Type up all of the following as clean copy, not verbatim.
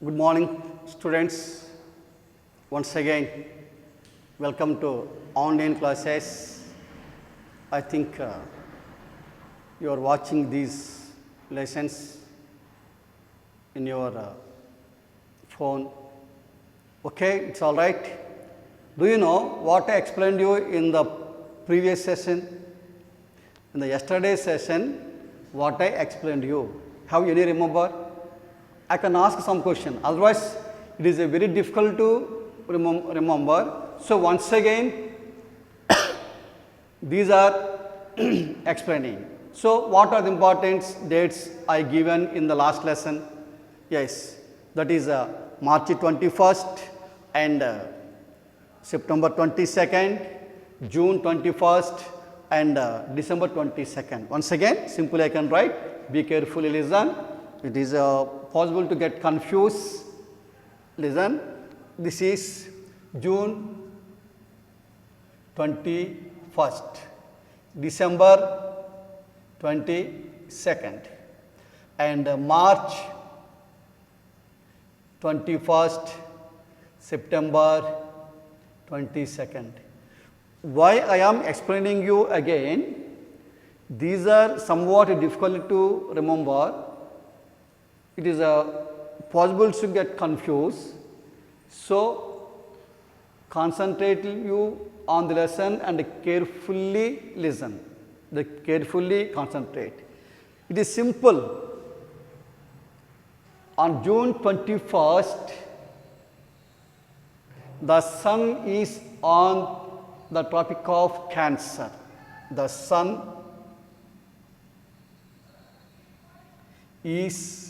Good morning, students. Once again, welcome to online classes. I think you are watching these lessons in your phone. Okay, it's all right. Do you know what I explained you in the previous session? In the yesterday's session, what I explained you? Have you any remember? I can ask some question, otherwise it is a very difficult to remember. So once again, these are explaining. So what are the important dates I given in the last lesson? Yes, that is March 21st and September 22nd, June 21st and December 22nd. Once again, simply I can write, be carefully listen. It is possible to get confused. Listen, this is June 21st, December 22nd and March 21st, September 22nd. Why I am explaining you again, these are somewhat difficult to remember. It is possible to get confused. So, concentrate you on the lesson and carefully listen. Carefully concentrate. It is simple. On June 21st, the sun is on the Tropic of Cancer. The sun is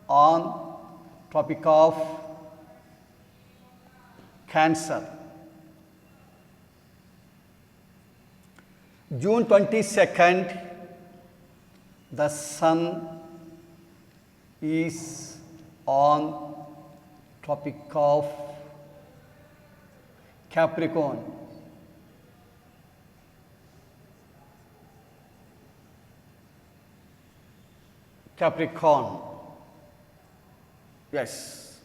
on Tropic of Cancer. June 22nd, the sun is on Tropic of Capricorn. Capricorn. Yes,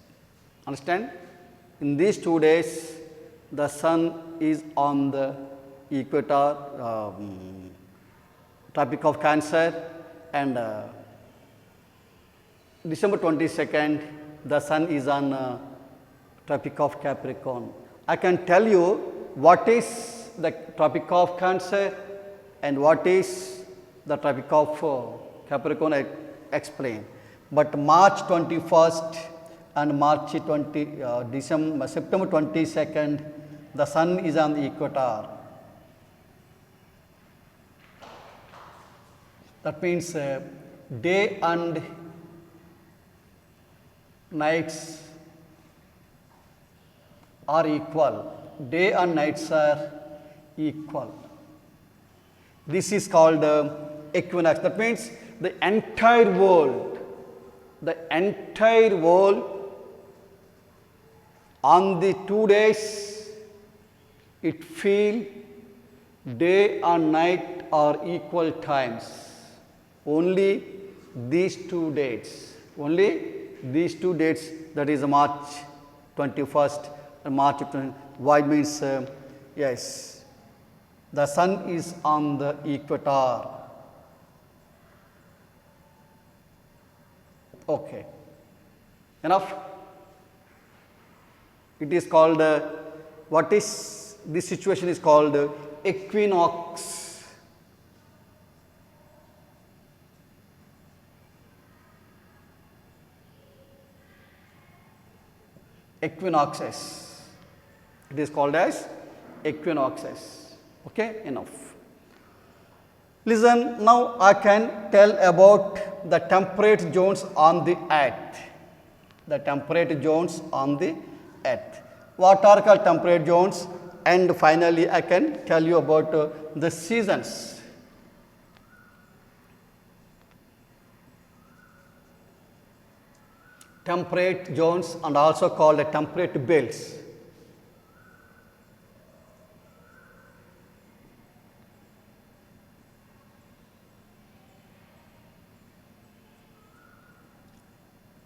understand? In these 2 days, the sun is on the equator, Tropic of Cancer, and December 22nd, the sun is on Tropic of Capricorn. I can tell you what is the Tropic of Cancer and what is the Tropic of Capricorn. I explain. But March 21st and September 22nd, the sun is on the equator. That means day and nights are equal. Day and nights are equal. This is called equinox. That means the entire world on the 2 days, it feel day and night are equal times. Only these 2 dates. That is March 21st and March 20th. Why means yes, the sun is on the equator. Okay, enough. It is called what is this situation is called equinox. Equinoxes. It is called as equinoxes. Okay, enough. Listen, now I can tell about the temperate zones on the earth. The temperate zones on the earth. What are called temperate zones? And finally, I can tell you about the seasons. Temperate zones and also called the temperate belts.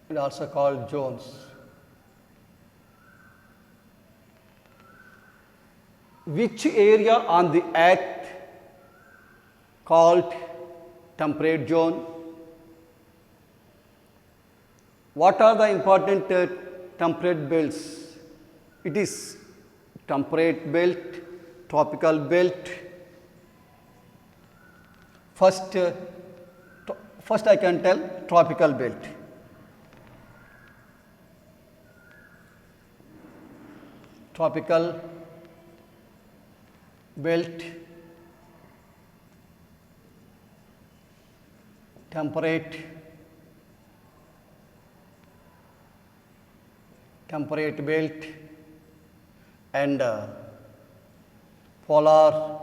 and also called zones. Which area on the earth called temperate zone? What are the important temperate belts? It is temperate belt, tropical belt. First I can tell tropical belt. Tropical belt, temperate belt, and polar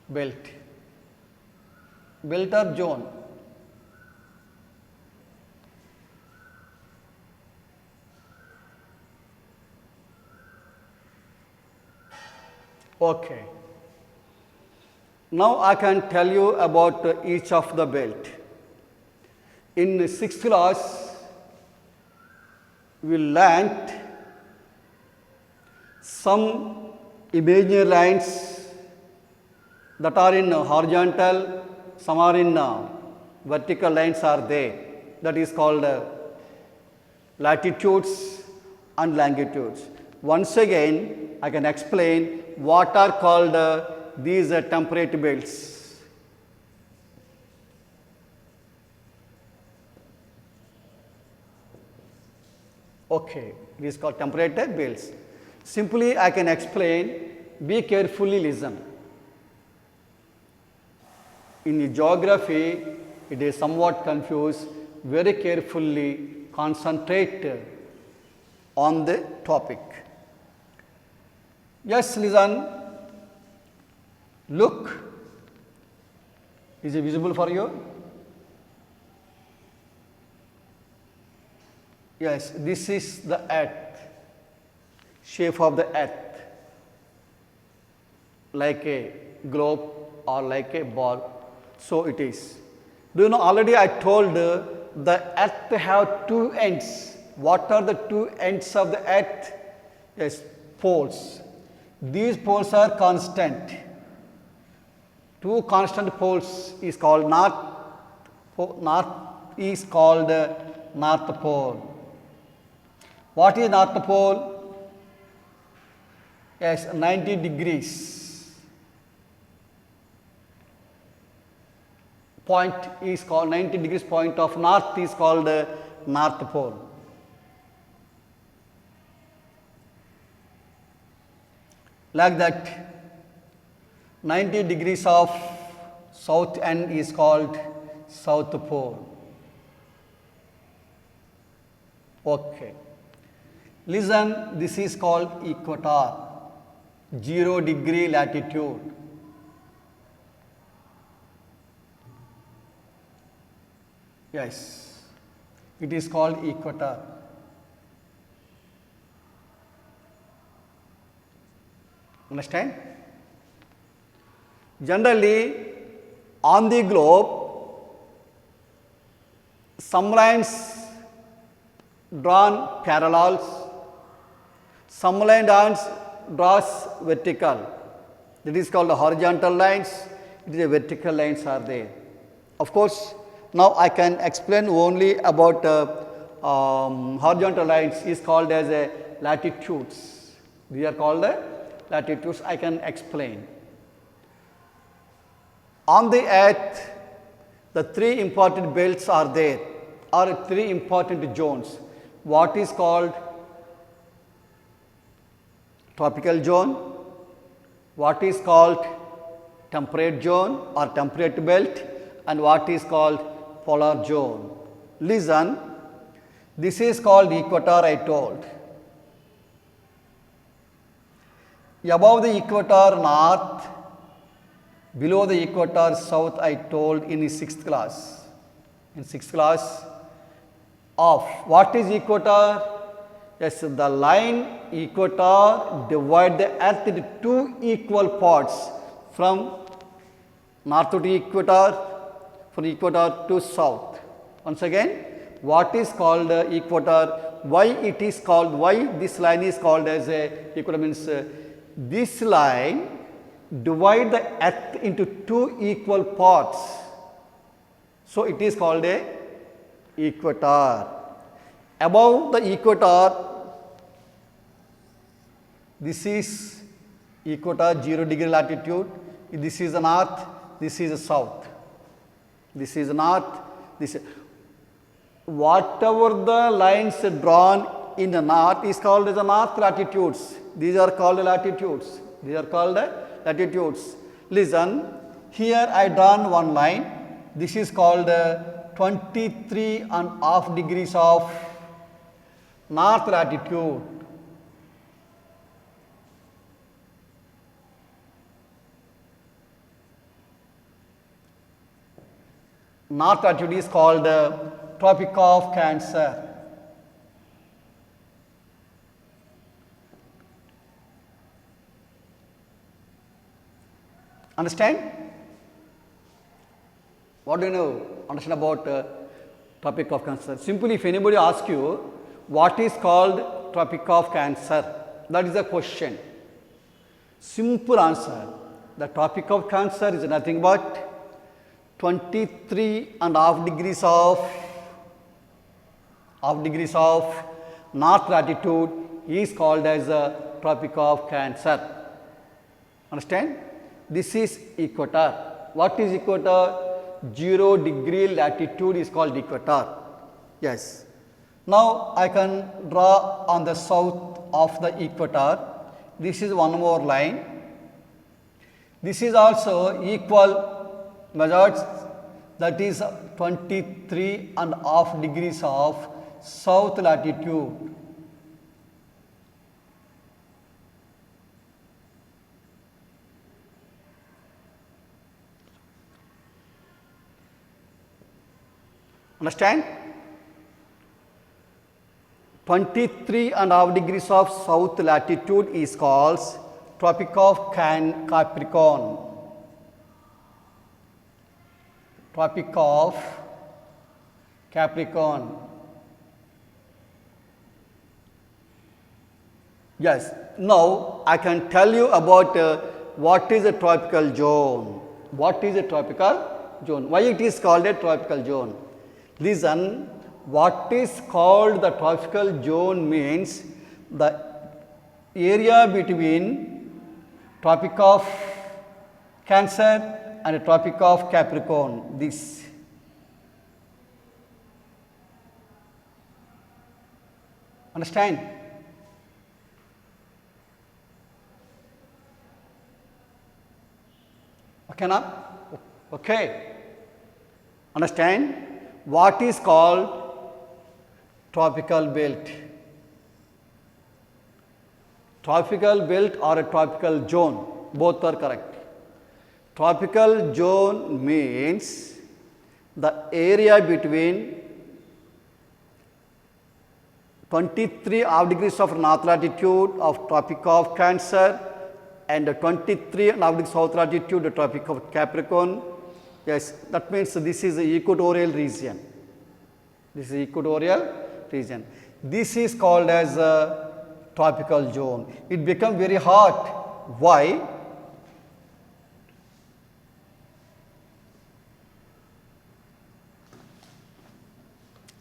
belt. Belt or zone? Okay. Now I can tell you about each of the belt. In 6th class, we learnt some imaginary lines that are in horizontal, some are in vertical lines are there. That is called latitudes and longitudes. Once again, I can explain what are called these temperate belts. Okay, it is called temperate belts. Simply I can explain, be carefully listen. In geography, it is somewhat confused, very carefully concentrate on the topic. Yes, listen, look, is it visible for you? Yes, this is the earth, shape of the earth, like a globe or like a ball. So it is. Do you know, already I told the earth have two ends. What are the two ends of the earth? Yes, poles. These poles are constant. Two constant poles is called north is called North Pole. What is North Pole? Yes, 90 degrees. Point is called 90 degrees point of north is called North Pole. Like that, 90 degrees of south end is called South Pole. Okay. Listen, this is called equator, 0 degree latitude. Yes, it is called equator. Understand? Generally, on the globe, some lines drawn parallels, some lines draws vertical. That is called horizontal lines. It is a vertical lines are there. Of course, now I can explain only about horizontal lines is called as a latitudes. These are called latitudes. I can explain. On the earth, the three important belts are there, or three important zones. What is called tropical zone, what is called temperate zone or temperate belt, and what is called polar zone. Listen, this is called equator, I told. Above the equator north, below the equator south, I told in 6th class. In 6th class of what is equator? Yes, the line equator divide the earth into two equal parts from north to equator, from equator to south. Once again, what is called equator? Why it is called? Why this line is called as a equator? Means this line divide the earth into two equal parts. So it is called a equator. Above the equator, this is equator 0 degree latitude. This is the north. This is the south. This is north. This is whatever the lines drawn in the north is called as the north latitudes. These are called latitudes. These are called latitudes. Listen, here I drawn one line. This is called 23.5 degrees of north latitude. North latitude is called Tropic of Cancer. Understand? What do you know? Understand about Tropic of Cancer? Simply, if anybody asks you what is called Tropic of Cancer, that is the question. Simple answer. The Tropic of Cancer is nothing but 23.5 degrees of north latitude is called as a Tropic of Cancer. Understand? This is equator. What is equator? 0 degree latitude is called equator. Yes. Now I can draw on the south of the equator. This is one more line. This is also equal measures, that is 23.5 degrees of south latitude. Understand? 23.5 degrees of south latitude is called Tropic of Capricorn. Tropic of Capricorn. Yes. Now I can tell you about what is a tropical zone. What is a tropical zone? Why it is called a tropical zone? Listen, what is called the tropical zone means the area between Tropic of Cancer and Tropic of Capricorn. This. Understand? Okay now? Okay. Understand? What is called tropical belt? Tropical belt or a tropical zone, both are correct. Tropical zone means the area between 23.5 degrees of north latitude of Tropic of Cancer and 23.5 degrees south latitude, the Tropic of Capricorn. Yes, that means this is the equatorial region. This is equatorial region. This is called as a tropical zone. It becomes very hot. Why?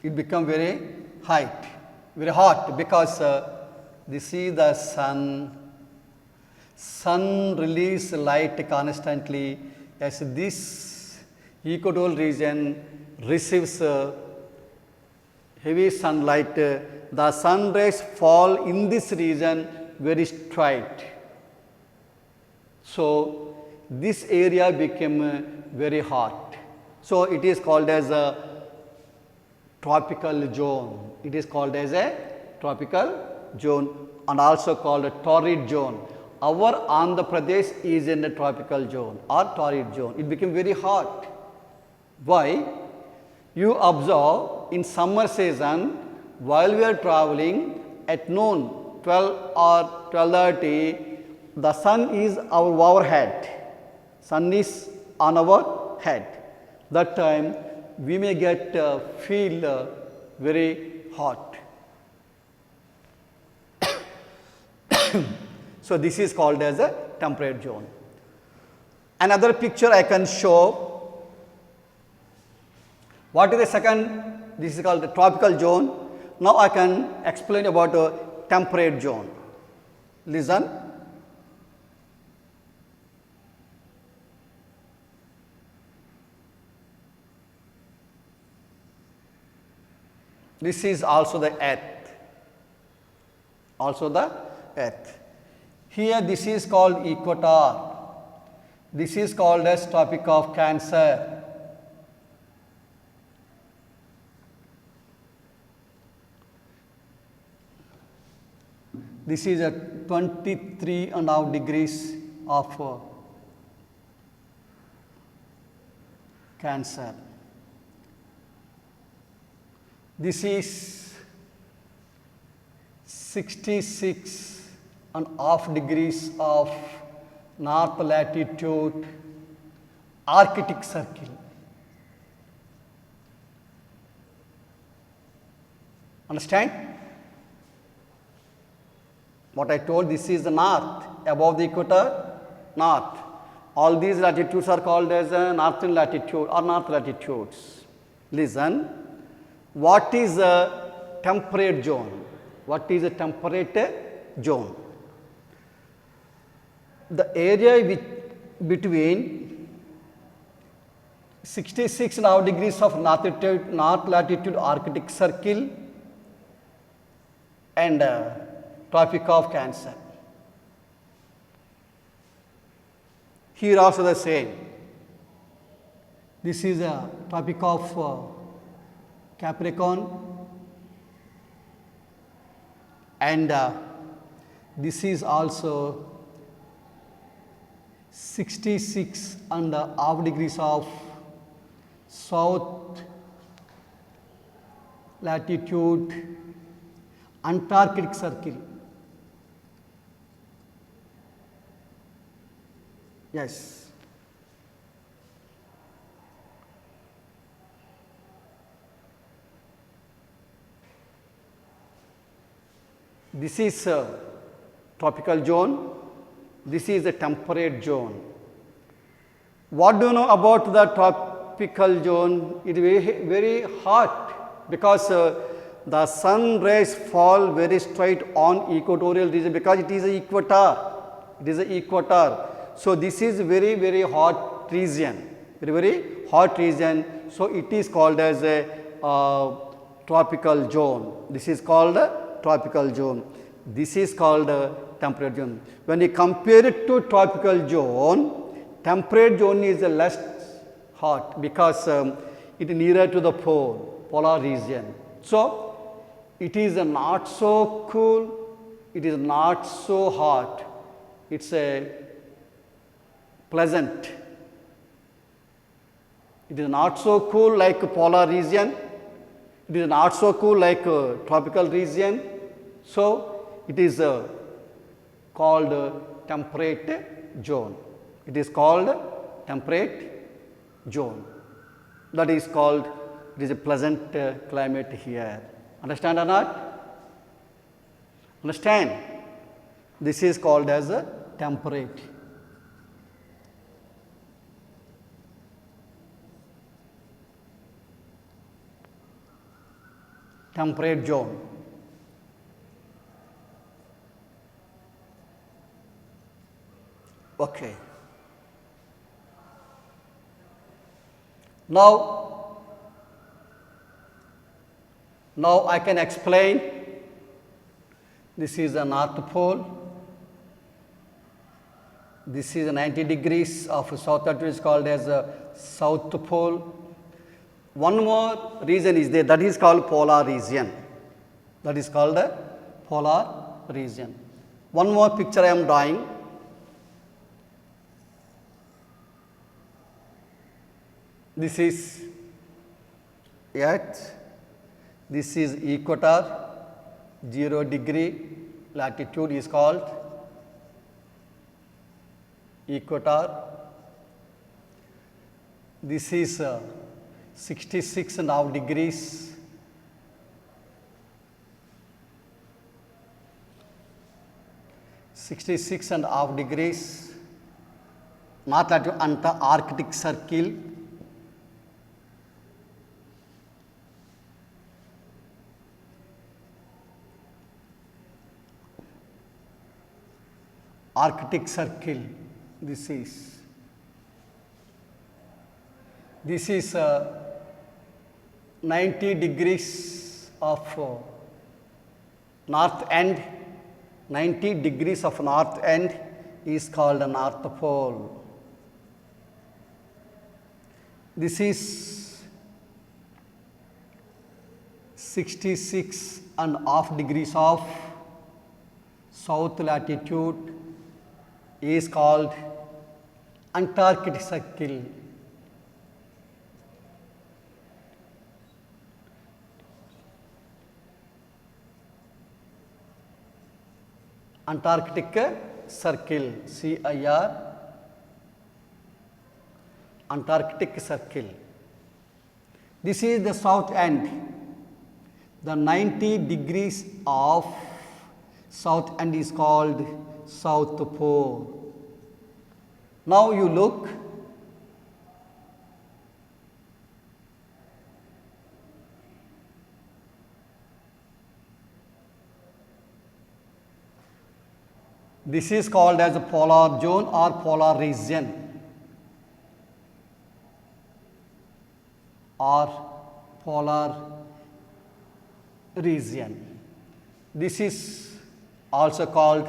It becomes very hot because this is the sun release light constantly. As this equatorial region receives heavy sunlight, the sun rays fall in this region very straight. So this area became very hot. So it is called as a tropical zone. It is called as a tropical zone and also called a torrid zone. Our Andhra Pradesh is in the tropical zone or torrid zone. It became very hot. Why? You observe in summer season while we are traveling at noon 12 or 12:30, the sun is our overhead. Sun is on our head. that time we may get feel very hot. So this is called as a temperate zone. Another picture I can show. What is the second? This is called the tropical zone. Now I can explain about a temperate zone. Listen. This is also the earth. Also the earth. Here this is called equator. This is called as Tropic of Cancer. This is a 23.5 degrees of Cancer. This is 66.5 degrees of north latitude Arctic Circle. Understand? What I told, this is the north, above the equator, north. All these latitudes are called as northern latitude or north latitudes. Listen, what is a temperate zone? What is a temperate zone? The area between 66.5 degrees of north latitude Arctic Circle and Tropic of Cancer. Here also the same. This is a Tropic of Capricorn and this is also 66.5 degrees of south latitude Antarctic Circle. Yes. This is a tropical zone. This is a temperate zone. What do you know about the tropical zone? It is very, very hot because the sun rays fall very straight on equatorial region because it is an equator. It is an equator. So this is very, very hot region. Very, very hot region. So it is called as a tropical zone. This is called a tropical zone. This is called a temperate zone. When you compare it to tropical zone, temperate zone is less hot because it is nearer to the pole, polar region. So it is not so cool, it is not so hot, it is a pleasant. It is not so cool like polar region, it is not so cool like tropical region. So it is called temperate zone. It is called temperate zone. That is called, it is a pleasant climate here. Understand or not? Understand? This is called as a temperate. Temperate zone. Okay. Now I can explain. This is the North Pole. This is 90 degrees of south latitude is called as South Pole. One more region is there, that is called polar region. That is called a polar region. One more picture I am drawing. This is Earth. This is equator, 0 degree latitude is called equator. This is 66.5 degrees, 66.5 degrees, north latitude anta Arctic Circle, Arctic Circle. This is 90 degrees of north end. 90 degrees of north end is called the North Pole. This is 66.5 degrees of south latitude is called Antarctic Circle. Antarctic Circle, CIR, Antarctic Circle. This is the south end. The 90 degrees of south end is called South Pole. Now you look, this is called as a polar zone or polar region or polar region. This is also called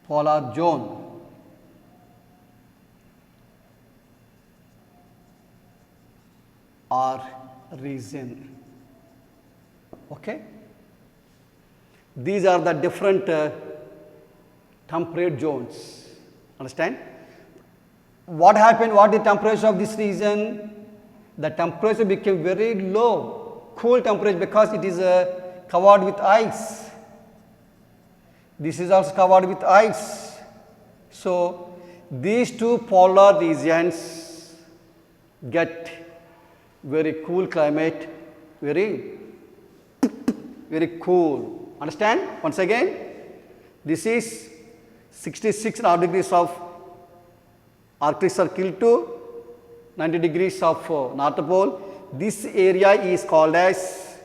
polar zone. Or region. Okay. These are the different temperate zones. Understand? What happened? What is the temperature of this region? The temperature became very low, cool temperature, because it is covered with ice. This is also covered with ice. So these two polar regions get very cool climate, very cool. Understand? Once again, this is 66.5 degrees of Arctic Circle to 90 degrees of North Pole. This area is called as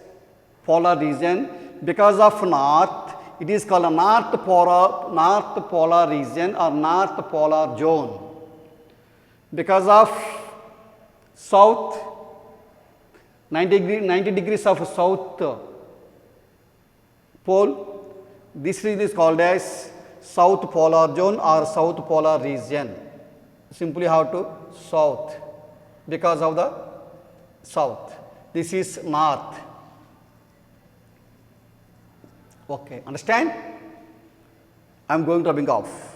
polar region. Because of north, it is called a North Polar region or North Polar zone. Because of south, 90 degrees of south pole, this region is called as South Polar zone or South Polar region. Simply how to south, because of the south. This is north. Okay, understand? I am going to rubbing off.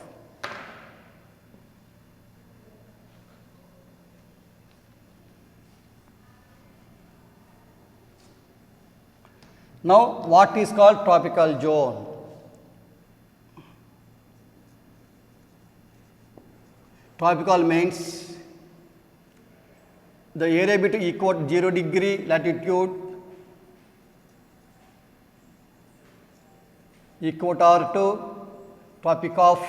Now, what is called tropical zone? Tropical means the area between 0 degree latitude, equator to Tropic of